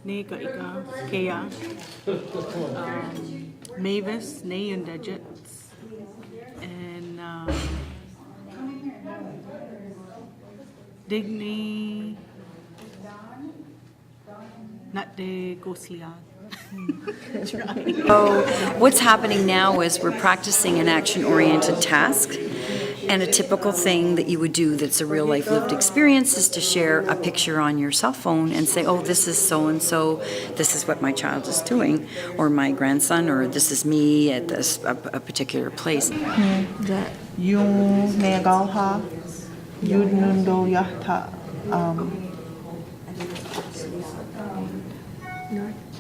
ne ka ika kea. Mavis, ne and digits. And Digni, not de goslia. So what's happening now is we're practicing an action-oriented task, and a typical thing that you would do that's a real-life lived experience is to share a picture on your cell phone and say, oh, this is so-and-so, this is what my child is doing, or my grandson, or this is me at a particular place. Yung negalha, yun nundo yahta,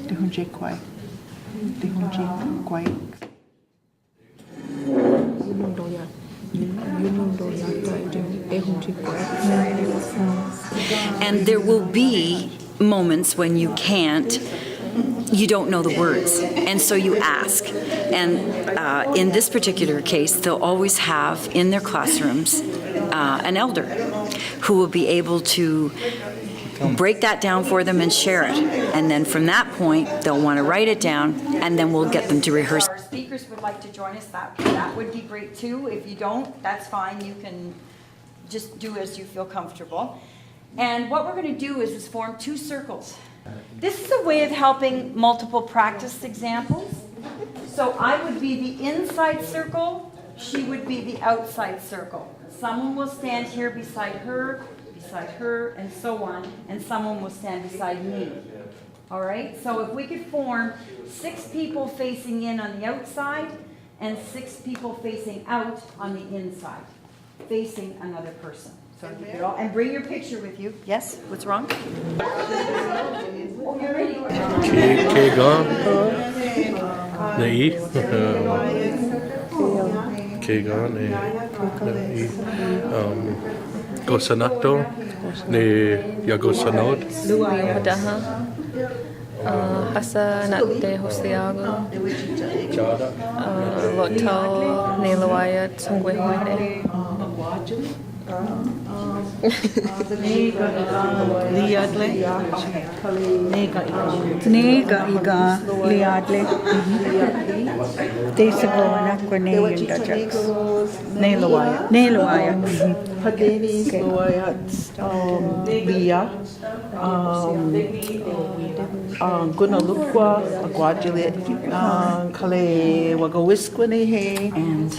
Dihunji kwai. And there will be moments when you don't know the words, and so you ask. And in this particular case, they'll always have in their classrooms an elder who will be able to break that down for them and share it. And then from that point, they'll want to write it down, and then we'll get them to rehearse. Our speakers would like to join us. That would be great too. If you don't, that's fine. You can just do as you feel comfortable. And what we're going to do is form two circles. This is a way of helping multiple practice examples. So I would be the inside circle, she would be the outside circle. Someone will stand here beside her, and so on, and someone will stand beside me. All right, so if we could form 6 people facing in on the outside and 6 people facing out on the inside, facing another person. So if you could all, and bring your picture with you. Yes, what's wrong? Oh, you're ready. Gosanato ni Yagosanod. Hasanate Hosiago. Lotal Nilawayat Sangwehoine. Nega iga liadle. Desagona kwane yunda jaks. Nelawaya. Padeni Loyat Lia Gunalukwa Aguajulit Kale Wagawisquane. And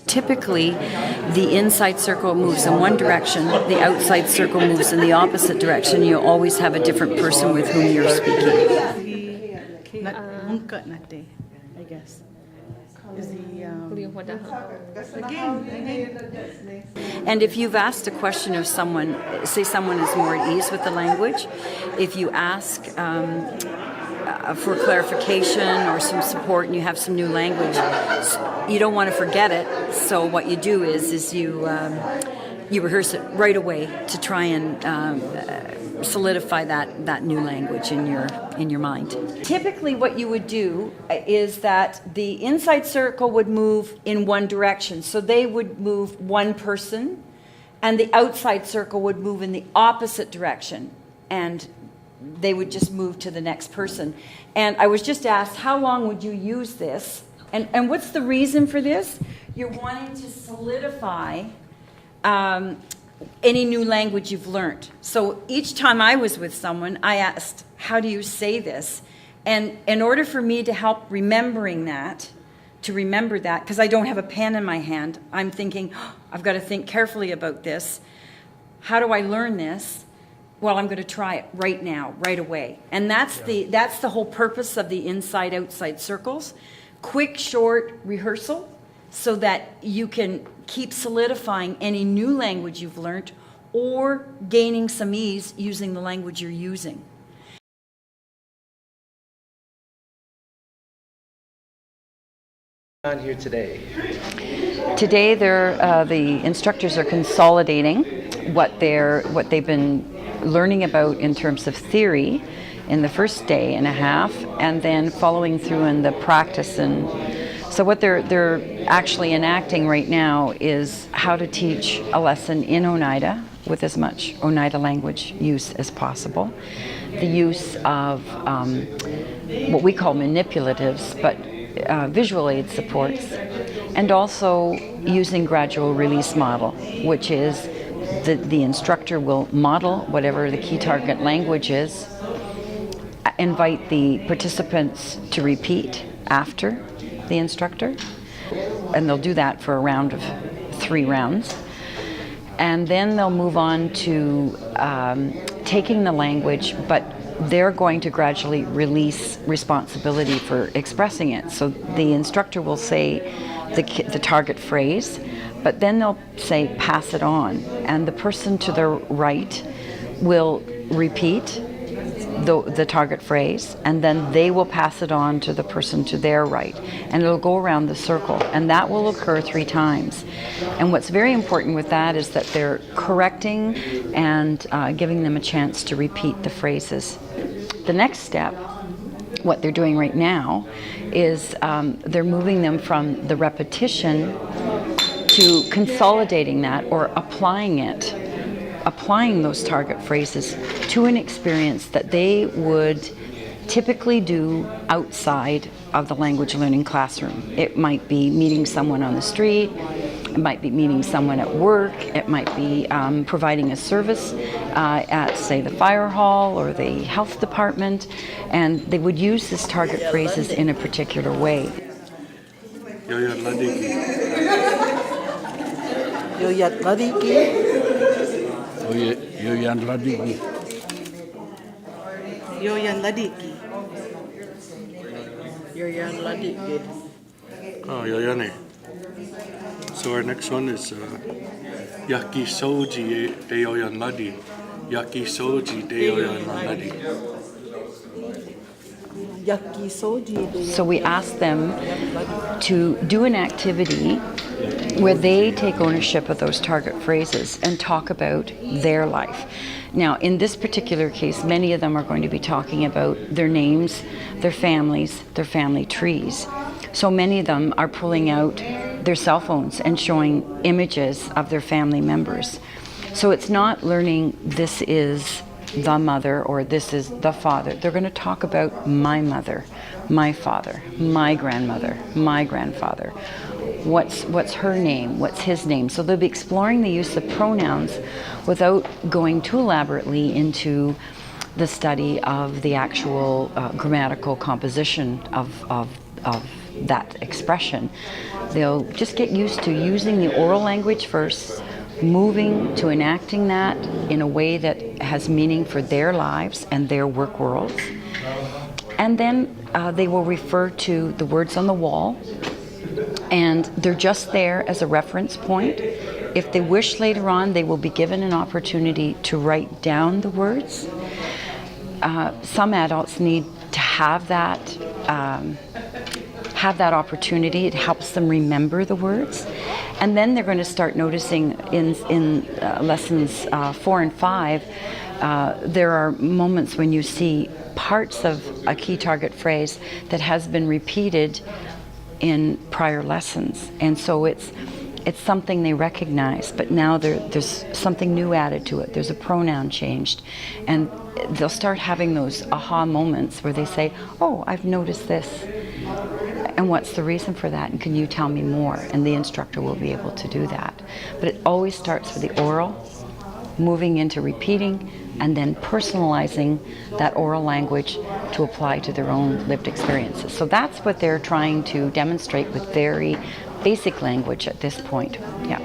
typically, the inside circle moves in one direction, the outside circle moves in the opposite direction. You always have a different person with whom you're speaking. I guess. And if you've asked a question of someone, say someone is more at ease with the language, if you ask for clarification or some support and you have some new language, you don't want to forget it. So what you do is you rehearse it right away to try and solidify that new language in your mind. Typically what you would do is that the inside circle would move in one direction. So they would move one person, and the outside circle would move in the opposite direction, and they would just move to the next person. And I was just asked, how long would you use this? And what's the reason for this? You're wanting to solidify any new language you've learned. So each time I was with someone, I asked, how do you say this? And in order for me to help remember that, because I don't have a pen in my hand, I'm thinking, oh, I've got to think carefully about this. How do I learn this? Well, I'm going to try it right now, right away. And that's the whole purpose of the inside-outside circles. Quick, short rehearsal so that you can keep solidifying any new language you've learned or gaining some ease using the language you're using. On here today? Today, the instructors are consolidating what they've been learning about in terms of theory in the first day and a half, and then following through in the practice. And so what they're actually enacting right now is how to teach a lesson in Oneida with as much Oneida language use as possible. The use of what we call manipulatives, but visual aid supports, and also using gradual release model, which is the instructor will model whatever the key target language is, invite the participants to repeat after the instructor, and they'll do that for a round of 3 rounds. And then they'll move on to taking the language, but they're going to gradually release responsibility for expressing it. So the instructor will say the target phrase, but then they'll say pass it on, and the person to their right will repeat the target phrase, and then they will pass it on to the person to their right, and it'll go around the circle, and that will occur 3 times. And what's very important with that is that they're correcting and giving them a chance to repeat the phrases. The next step, what they're doing right now, is they're moving them from the repetition to consolidating that or applying those target phrases to an experience that they would typically do outside of the language learning classroom. It might be meeting someone on the street, it might be meeting someone at work, it might be providing a service at, say, the fire hall or the health department, and they would use this target phrases in a particular way. Yoyan ladiki. Yoyan ladiki. Yoyan ladiki. Yoyan ladiki. Yoyan ladiki. Oh, yoyane. So our next one is Yaki Soji de Yoyan Ladi. Yaki Soji de Yoyan Ladi. Yaki soji. So we ask them to do an activity where they take ownership of those target phrases and talk about their life. Now, in this particular case, many of them are going to be talking about their names, their families, their family trees. So many of them are pulling out their cell phones and showing images of their family members. So it's not learning this is the mother or this is the father. They're going to talk about my mother, my father, my grandmother, my grandfather. What's her name? What's his name? So they'll be exploring the use of pronouns without going too elaborately into the study of the actual grammatical composition of that expression. They'll just get used to using the oral language first, moving to enacting that in a way that has meaning for their lives and their work worlds. And then they will refer to the words on the wall, and they're just there as a reference point. If they wish later on, they will be given an opportunity to write down the words. Some adults need to have that opportunity. It helps them remember the words. And then they're going to start noticing in lessons 4 and 5, there are moments when you see parts of a key target phrase that has been repeated in prior lessons. And so it's something they recognize, but now there's something new added to it. There's a pronoun changed. And they'll start having those aha moments where they say, oh, I've noticed this. And what's the reason for that? And can you tell me more? And the instructor will be able to do that. But it always starts with the oral, moving into repeating, and then personalizing that oral language to apply to their own lived experiences. So that's what they're trying to demonstrate with very basic language at this point. Yeah.